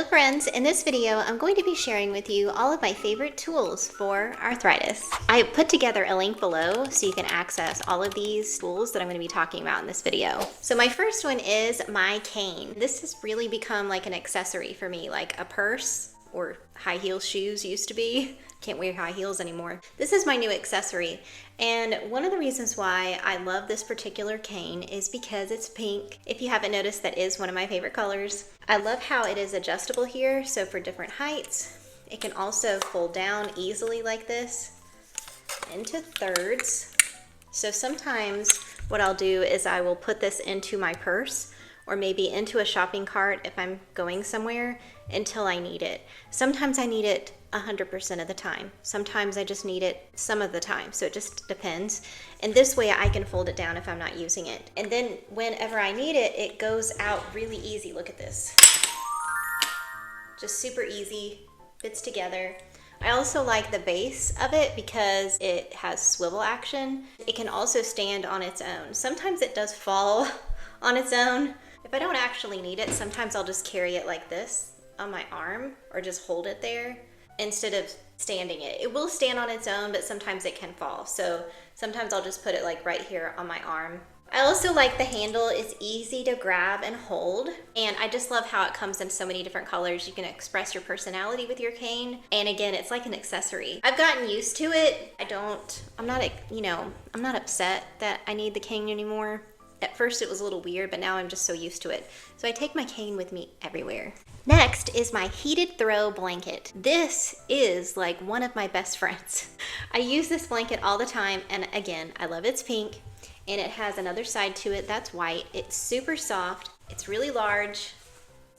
Hello friends, in this video I'm going to be sharing with you all of my favorite tools for arthritis. I put together a link below so you can access all of these tools that I'm going to be talking about in this video. So my first one is my cane. This has really become like an accessory for me, like a purse or high heel shoes used to be. Can't wear high heels anymore. This is my new accessory, and one of the reasons why I love this particular cane is because it's pink. If you haven't noticed, that is one of my favorite colors. I love how it is adjustable here, so for different heights. It can also fold down easily like this into thirds. So sometimes what I'll do is I will put this into my purse or maybe into a shopping cart if I'm going somewhere until I need it. Sometimes I need it 100% of the time. Sometimes I just need it some of the time, so it just depends. And this way I can fold it down if I'm not using it. And then whenever I need it, it goes out really easy. Look at this. Just super easy, fits together. I also like the base of it because it has swivel action. It can also stand on its own. Sometimes it does fall on its own. If I don't actually need it, sometimes I'll just carry it like this on my arm or just hold it there instead of standing it. It will stand on its own, but sometimes it can fall. So sometimes I'll just put it like right here on my arm. I also like the handle. It's easy to grab and hold, and I just love how it comes in so many different colors. You can express your personality with your cane, and again, it's like an accessory. I've gotten used to it. I'm not upset that I need the cane anymore. At first it was a little weird, but now I'm just so used to it. So I take my cane with me everywhere. Next is my heated throw blanket. This is like one of my best friends. I use this blanket all the time, and again, I love it's pink, and it has another side to it that's white. It's super soft, it's really large.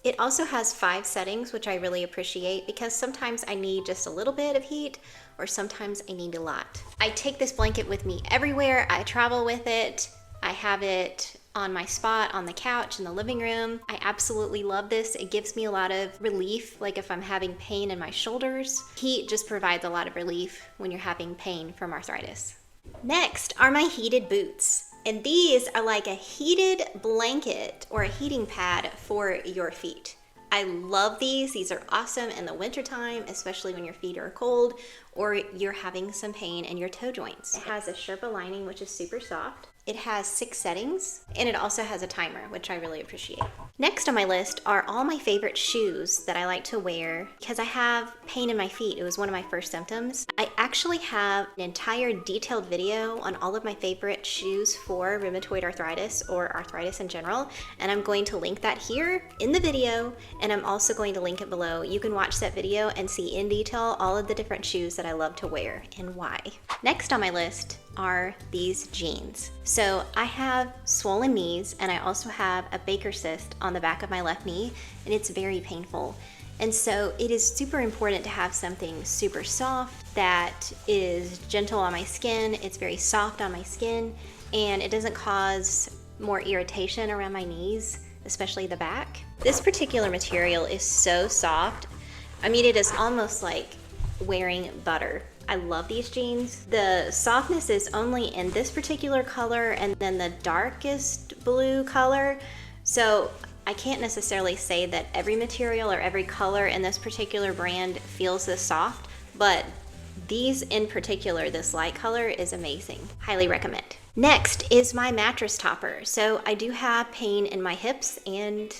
It also has 5 settings, which I really appreciate because sometimes I need just a little bit of heat or sometimes I need a lot. I take this blanket with me everywhere. I travel with it. I have it on my spot on the couch in the living room. I absolutely love this. It gives me a lot of relief, like if I'm having pain in my shoulders. Heat just provides a lot of relief when you're having pain from arthritis. Next are my heated boots. And these are like a heated blanket or a heating pad for your feet. I love these. These are awesome in the wintertime, especially when your feet are cold or you're having some pain in your toe joints. It has a Sherpa lining, which is super soft. It has 6 settings, and it also has a timer, which I really appreciate. Next on my list are all my favorite shoes that I like to wear because I have pain in my feet. It was one of my first symptoms. I actually have an entire detailed video on all of my favorite shoes for rheumatoid arthritis or arthritis in general, and I'm going to link that here in the video, and I'm also going to link it below. You can watch that video and see in detail all of the different shoes that I love to wear and why. Next on my list are these jeans. So I have swollen knees, and I also have a Baker cyst on the back of my left knee, and it's very painful. And so it is super important to have something super soft that is gentle on my skin. It's very soft on my skin, and it doesn't cause more irritation around my knees, especially the back. This particular material is so soft. I mean, it is almost like wearing butter. I love these jeans. The softness is only in this particular color and then the darkest blue color. So I can't necessarily say that every material or every color in this particular brand feels this soft, but these in particular, this light color is amazing. Highly recommend. Next is my mattress topper. So I do have pain in my hips and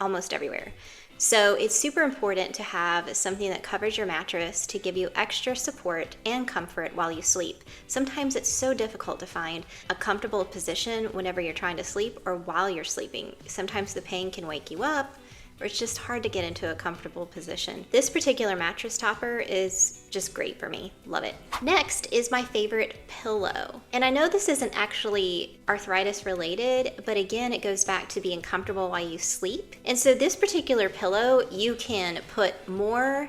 almost everywhere. So it's super important to have something that covers your mattress to give you extra support and comfort while you sleep. Sometimes it's so difficult to find a comfortable position whenever you're trying to sleep or while you're sleeping. Sometimes the pain can wake you up, or it's just hard to get into a comfortable position. This particular mattress topper is just great for me. Love it. Next is my favorite pillow. And I know this isn't actually arthritis related, but again, it goes back to being comfortable while you sleep. And so this particular pillow, you can put more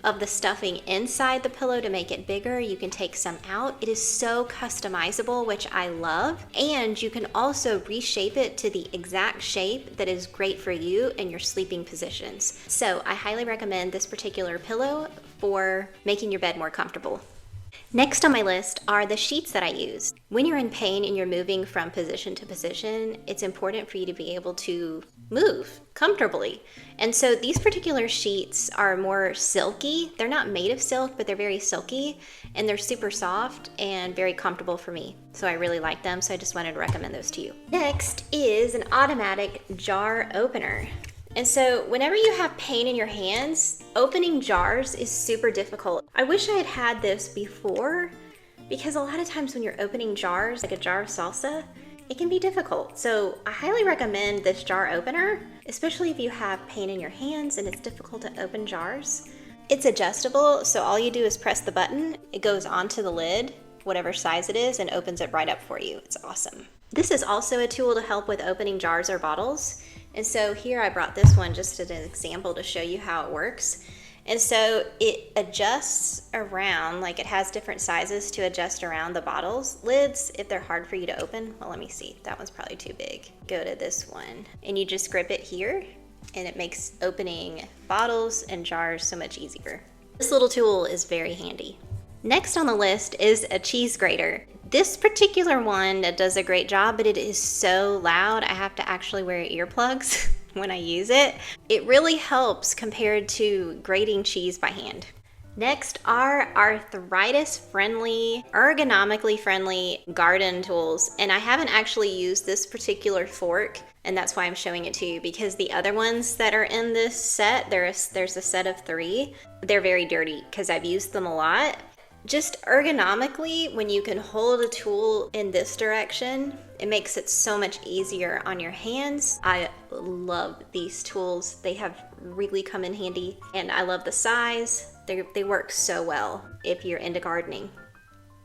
of the stuffing inside the pillow to make it bigger. You can take some out. It is so customizable, which I love. And you can also reshape it to the exact shape that is great for you in your sleeping positions. So I highly recommend this particular pillow for making your bed more comfortable. Next on my list are the sheets that I use. When you're in pain and you're moving from position to position, it's important for you to be able to move comfortably. And so these particular sheets are more silky. They're not made of silk, but they're very silky, and they're super soft and very comfortable for me. So I really like them, so I just wanted to recommend those to you. Next is an automatic jar opener. And so whenever you have pain in your hands, opening jars is super difficult. I wish I had had this before, because a lot of times when you're opening jars, like a jar of salsa, it can be difficult. So I highly recommend this jar opener, especially if you have pain in your hands and it's difficult to open jars. It's adjustable, so all you do is press the button, it goes onto the lid, whatever size it is, and opens it right up for you. It's awesome. This is also a tool to help with opening jars or bottles. And so here I brought this one just as an example to show you how it works. And so it adjusts around, like it has different sizes to adjust around the bottles lids if they're hard for you to open. Well, let me see, that one's probably too big. Go to this one and you just grip it here and it makes opening bottles and jars so much easier. This little tool is very handy. Next on the list is a cheese grater. This particular one does a great job, but it is so loud, I have to actually wear earplugs when I use it. It really helps compared to grating cheese by hand. Next are arthritis-friendly, ergonomically friendly garden tools. And I haven't actually used this particular fork, and that's why I'm showing it to you, because the other ones that are in this set, there's a set of 3, they're very dirty because I've used them a lot. Just ergonomically, when you can hold a tool in this direction, it makes it so much easier on your hands. I love these tools. They have really come in handy, and I love the size. They work so well if you're into gardening.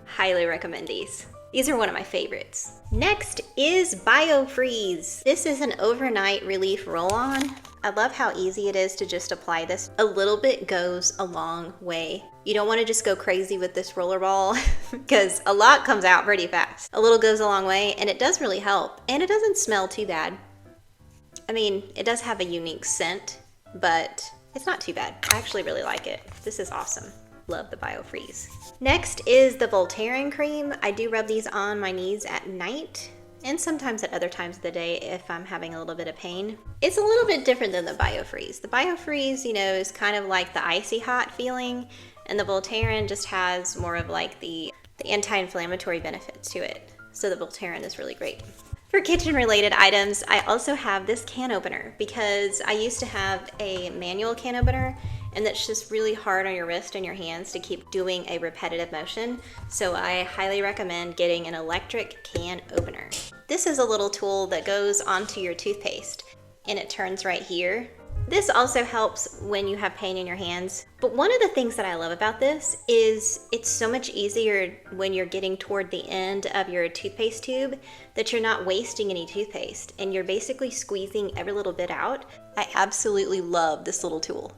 Highly recommend these. These are one of my favorites. Next is BioFreeze. This is an overnight relief roll-on. I love how easy it is to just apply this. A little bit goes a long way. You don't want to just go crazy with this roller ball because a lot comes out pretty fast. A little goes a long way, and it does really help. And it doesn't smell too bad. I mean, it does have a unique scent, but it's not too bad. I actually really like it. This is awesome. Love the BioFreeze. Next is the Voltaren cream. I do rub these on my knees at night and sometimes at other times of the day if I'm having a little bit of pain. It's a little bit different than the BioFreeze. The BioFreeze, you know, is kind of like the icy hot feeling, and the Voltaren just has more of like the anti-inflammatory benefits to it. So the Voltaren is really great. For kitchen related items, I also have this can opener because I used to have a manual can opener, and that's just really hard on your wrist and your hands to keep doing a repetitive motion. So I highly recommend getting an electric can opener. This is a little tool that goes onto your toothpaste and it turns right here. This also helps when you have pain in your hands. But one of the things that I love about this is it's so much easier when you're getting toward the end of your toothpaste tube that you're not wasting any toothpaste and you're basically squeezing every little bit out. I absolutely love this little tool.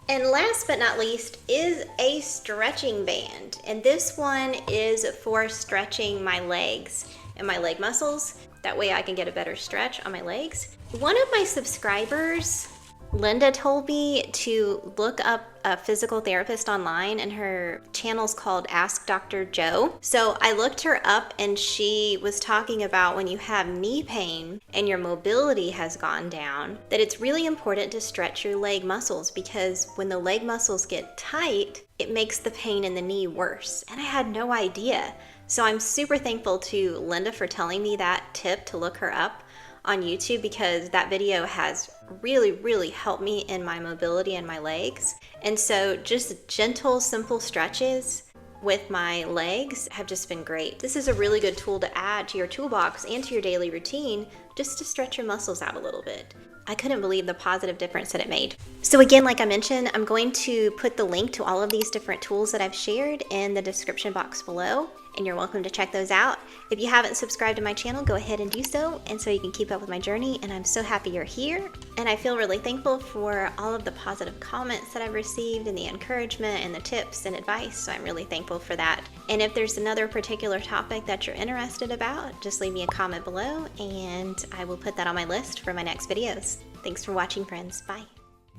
And last but not least is a stretching band. And this one is for stretching my legs and my leg muscles. That way I can get a better stretch on my legs. One of my subscribers, Linda, told me to look up a physical therapist online, and her channel's called Ask Dr. Joe. So I looked her up, and she was talking about when you have knee pain and your mobility has gone down, that it's really important to stretch your leg muscles, because when the leg muscles get tight, it makes the pain in the knee worse. And I had no idea. So I'm super thankful to Linda for telling me that tip to look her up on YouTube, because that video has really helped me in my mobility and my legs. And so just gentle, simple stretches with my legs have just been great. This is a really good tool to add to your toolbox and to your daily routine just to stretch your muscles out a little bit. I couldn't believe the positive difference that it made. So again, like I mentioned, I'm going to put the link to all of these different tools that I've shared in the description box below, and you're welcome to check those out. If you haven't subscribed to my channel, go ahead and do so, and so you can keep up with my journey, and I'm so happy you're here. And I feel really thankful for all of the positive comments that I've received and the encouragement and the tips and advice, so I'm really thankful for that. And if there's another particular topic that you're interested about, just leave me a comment below, and I will put that on my list for my next videos. Thanks for watching, friends. Bye.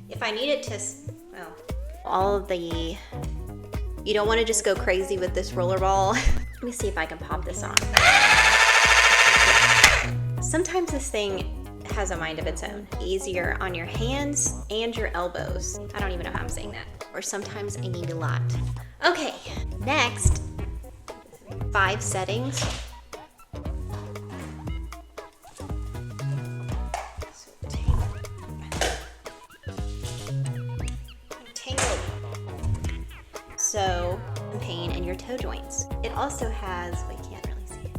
If I needed to, well, all of the You don't want to just go crazy with this roller ball. Let me see if I can pop this on. Sometimes this thing has a mind of its own. Easier on your hands and your elbows. I don't even know how I'm saying that. Or sometimes I need a lot. Okay, next, 5 settings. Tangled. So, pain in your toe joints. It also has, we can't really see it.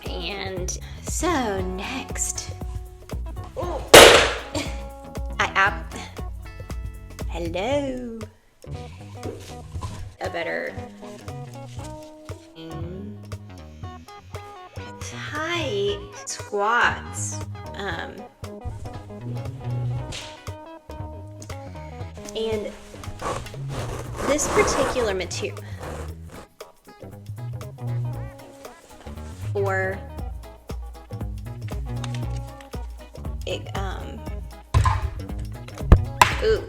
And so next, hello. A better tight squats. And this particular material for it, ooh.